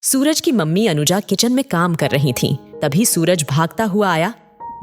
सूरज की mummy Anuja kitchen में काम कर रही थीं। तभी सूरज भागता हुआ आया।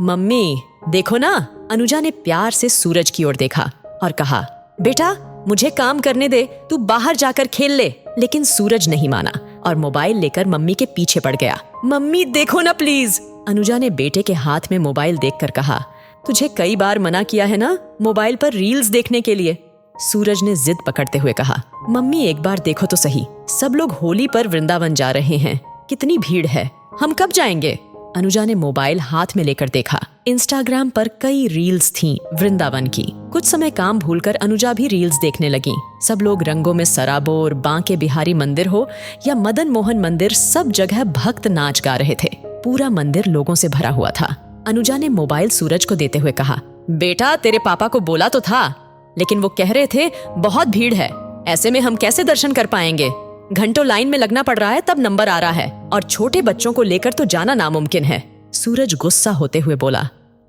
मम्मी देखो ना। अनुजा ने प्यार से सूरज की ओर देखा और कहा, बेटा मुझे काम करने दे, तू बाहर जाकर खेल ले। लेकिन सूरज नहीं माना और मोबाइल लेकर मम्मी के पीछे पड़ गया। मम्मी देखो ना प्लीज। अनुजा ने बेटे के हाथ में मोबाइल देखकर कहा, तुझे कई बार मना किया है ना मोबाइल पर रील्स देखने के लिए। सूरज ने जिद पकड़ते हुए कहा, मम्मी एक बार देखो तो सही, सब लोग होली पर वृंदावन जा रहे हैं, कितनी भीड़ है, हम कब जाएंगे। अनुजा ने मोबाइल हाथ में लेकर देखा। इंस्टाग्राम पर कई रील्स थीं वृंदावन की। कुछ समय काम भूलकर अनुजा भी रील्स देखने लगी। सब लोग रंगों में सराबोर, बांके बिहारी मंदिर हो या मदन मोहन मंदिर, सब जगह भक्त नाच गा रहे थे। पूरा मंदिर लोगों से भरा हुआ था। अनुजा ने मोबाइल सूरज को देते हुए कहा, बेटा तेरे पापा को बोला तो था, लेकिन वो कह रहे थे बहुत भीड़ है, ऐसे में हम कैसे दर्शन कर पाएंगे। घंटों लाइन में लगना पड़ रहा है तब नंबर आ रहा है, और छोटे बच्चों को लेकर तो जाना नामुमकिन है। सूरज गुस्सा होते हुए बोला,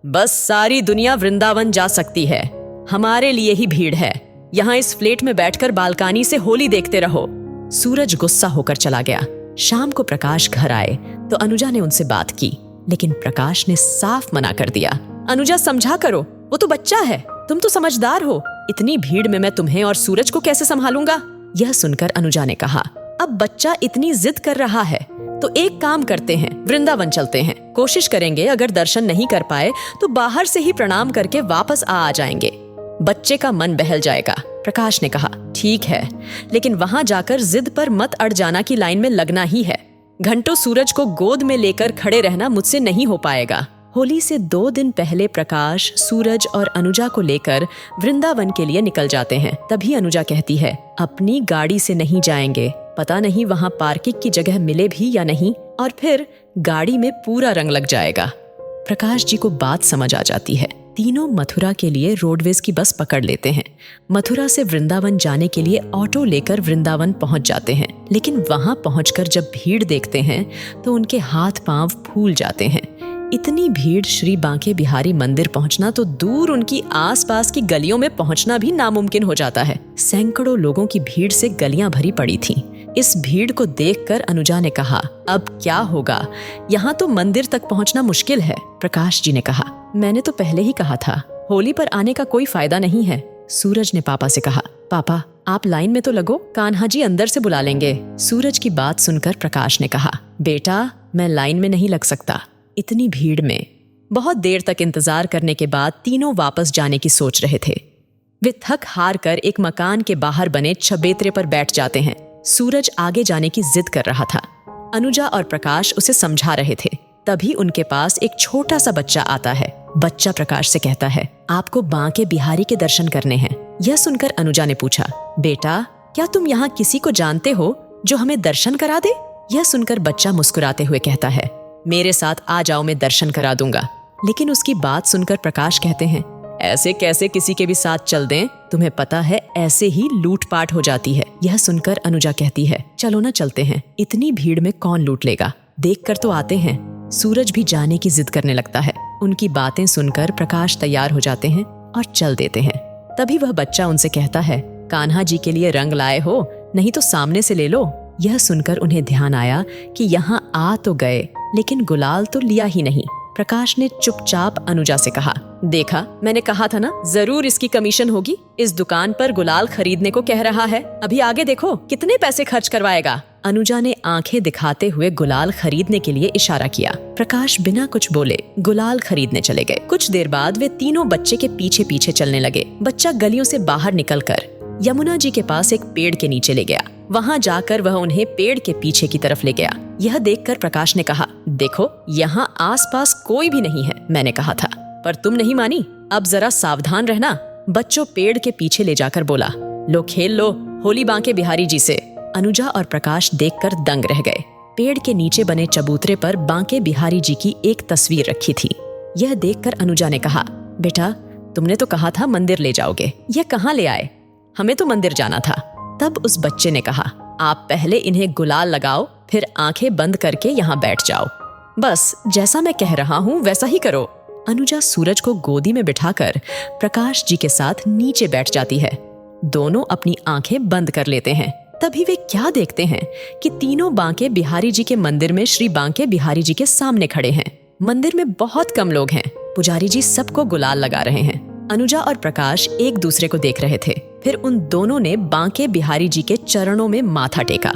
बस सारी दुनिया वृंदावन जा सकती है, हमारे लिए ही भीड़ है। यहाँ इस फ्लैट में बैठकर बालकनी से होली देखते रहो। सूरज गुस्सा होकर चला गया। शाम को प्रकाश घर आए तो अनुजा ने उनसे बात की, लेकिन प्रकाश ने साफ मना कर दिया। अनुजा समझा करो, वो तो बच्चा है, तुम तो समझदार हो, इतनी भीड़ में मैं तुम्हें और सूरज को कैसे संभालूंगा। यह सुनकर अनुजा ने कहा, अब बच्चा इतनी जिद कर रहा है तो एक काम करते हैं, वृंदावन चलते हैं, कोशिश करेंगे, अगर दर्शन नहीं कर पाए तो बाहर से ही प्रणाम करके वापस आ जाएंगे, बच्चे का मन बहल जाएगा। प्रकाश ने कहा, ठीक है, लेकिन वहां जाकर जिद पर मत अड़ जाना कि लाइन में लगना ही है। घंटों सूरज को गोद में लेकर खड़े रहना मुझसे नहीं हो पाएगा। होली से 2 दिन पहले प्रकाश, सूरज और अनुजा को लेकर वृंदावन के लिए निकल जाते हैं। तभी अनुजा कहती है, अपनी गाड़ी से नहीं जाएंगे, पता नहीं वहां पार्किंग की जगह मिले भी या नहीं, और फिर गाड़ी में पूरा रंग लग जाएगा। प्रकाश जी को बात समझ आ जाती है। तीनों मथुरा के लिए रोडवेज की बस पकड़ लेते हैं। मथुरा से वृंदावन जाने के लिए ऑटो लेकर वृंदावन पहुंच जाते हैं, लेकिन वहां पहुंचकर जब भीड़ देखते हैं तो उनके हाथ पांव फूल जाते हैं। इतनी भीड़, श्री बांके बिहारी मंदिर पहुंचना तो दूर, उनकी आसपास की गलियों में पहुंचना भी नामुमकिन हो जाता है। सैकड़ों लोगों की भीड़ से गलियां भरी पड़ी थीं। इस भीड़ को देखकर अनुजा ने कहा, अब क्या होगा, यहाँ तो मंदिर तक पहुंचना मुश्किल है। प्रकाश जी ने कहा, मैंने तो पहले ही कहा था, होली पर आने का कोई फायदा नहीं है। सूरज ने पापा से कहा, पापा आप लाइन में तो लगो, कान्हा जी अंदर से बुला लेंगे। सूरज की बात सुनकर प्रकाश ने कहा, बेटा मैं लाइन में नहीं लग सकता, इतनी भीड़ में। बहुत देर तक इंतजार करने के बाद तीनों वापस जाने की सोच रहे थे। वे थक हार कर एक मकान के बाहर बने चबूतरे पर बैठ जाते हैं। सूरज आगे जाने की जिद कर रहा था। अनुजा और प्रकाश उसे समझा रहे थे। तभी उनके पास एक छोटा सा बच्चा आता है। बच्चा प्रकाश से कहता है, आपको बांके बिहारी के दर्शन करने हैं। यह सुनकर अनुजा ने पूछा, बेटा क्या तुम यहाँ किसी को जानते हो जो हमें दर्शन करा दे। यह सुनकर बच्चा मुस्कुराते हुए कहता है, मेरे साथ आ जाओ, मैं दर्शन करा दूंगा। लेकिन उसकी बात सुनकर प्रकाश कहते हैं, ऐसे कैसे किसी के भी साथ चल दें, तुम्हें पता है ऐसे ही लूटपाट हो जाती है। यह सुनकर अनुजा कहती है, चलो ना चलते हैं, इतनी भीड़ में कौन लूट लेगा, देख कर तो आते हैं। सूरज भी जाने की जिद करने लगता है। उनकी बातें सुनकर प्रकाश तैयार हो जाते हैं और चल देते हैं। तभी वह बच्चा उनसे कहता है, कान्हा जी के लिए रंग लाए हो, नहीं तो सामने से ले लो। यह सुनकर उन्हें ध्यान आया कि यहाँ आ तो गए, लेकिन गुलाल तो लिया ही नहीं। प्रकाश ने चुपचाप अनुजा से कहा, देखा मैंने कहा था ना, जरूर इसकी कमीशन होगी, इस दुकान पर गुलाल खरीदने को कह रहा है, अभी आगे देखो कितने पैसे खर्च करवाएगा। अनुजा ने आंखें दिखाते हुए गुलाल खरीदने के लिए इशारा किया। प्रकाश बिना कुछ बोले गुलाल खरीदने चले गए। कुछ देर बाद वे तीनों बच्चे के पीछे पीछे चलने लगे। बच्चा गलियों से बाहर निकलकर यमुना जी के पास एक पेड़ के नीचे ले गया। वहां जाकर वह उन्हें पेड़ के पीछे की तरफ ले गया। यह देखकर प्रकाश ने कहा, देखो यहाँ आसपास कोई भी नहीं है, मैंने कहा था, पर तुम नहीं मानी, अब जरा सावधान रहना। बच्चों पेड़ के पीछे ले जाकर बोला, लो खेल लो होली बांके बिहारी जी से। अनुजा और प्रकाश देखकर दंग रह गए। पेड़ के नीचे बने चबूतरे पर बांके बिहारी जी की एक तस्वीर रखी थी। यह देखकर अनुजा ने कहा, बेटा तुमने तो कहा था मंदिर ले जाओगे, यह कहाँ ले आए, हमें तो मंदिर जाना था। तब उस बच्चे ने कहा, आप पहले इन्हें गुलाल लगाओ, फिर आंखें बंद करके यहाँ बैठ जाओ, बस जैसा मैं कह रहा हूँ वैसा ही करो। अनुजा सूरज को गोदी में बिठाकर प्रकाश जी के साथ नीचे बैठ जाती है। दोनों अपनी आंखें बंद कर लेते हैं। तभी वे क्या देखते हैं कि तीनों बांके बिहारी जी के मंदिर में श्री बांके बिहारी जी के सामने खड़े हैं। मंदिर में बहुत कम लोग हैं। पुजारी जी सबको गुलाल लगा रहे हैं। अनुजा और प्रकाश एक दूसरे को देख रहे थे। फिर उन दोनों ने बांके बिहारी जी के चरणों में माथा टेका।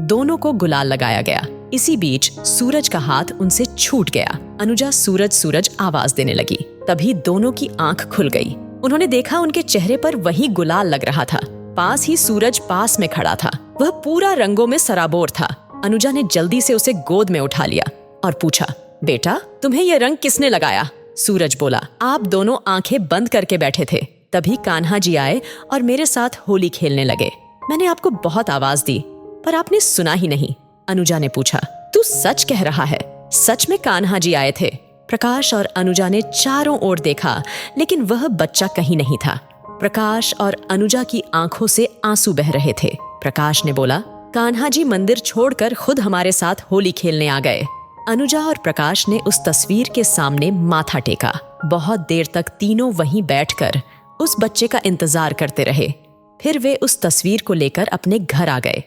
दोनों को गुलाल लगाया गया। इसी बीच सूरज का हाथ उनसे छूट गया। अनुजा सूरज सूरज आवाज देने लगी। तभी दोनों की आंख खुल गई। उन्होंने देखा उनके चेहरे पर वही गुलाल लग रहा था। पास ही सूरज पास में खड़ा था। वह पूरा रंगों में सराबोर था। अनुजा ने जल्दी से उसे गोद में उठा लिया और पूछा, बेटा तुम्हें यह रंग किसने लगाया? सूरज बोला, आप दोनों आंखें बंद करके बैठे थे। तभी कान्हा जी आए और मेरे साथ होली खेलने लगे। मैंने आपको बहुत आवाज दी पर आपने सुना ही नहीं। अनुजा ने पूछा, तू सच कह रहा है? सच में कान्हा जी आए थे। प्रकाश और अनुजा ने चारों ओर देखा लेकिन वह बच्चा कहीं नहीं था। प्रकाश और अनुजा की आंखों से आंसू बह रहे थे। प्रकाश ने बोला, कान्हा जी मंदिर छोड़कर खुद हमारे साथ होली खेलने आ गए। अनुजा और प्रकाश ने उस तस्वीर के सामने माथा टेका। बहुत देर तक तीनों वहीं बैठकर उस बच्चे का इंतजार करते रहे। फिर वे उस तस्वीर को लेकर अपने घर आ गए।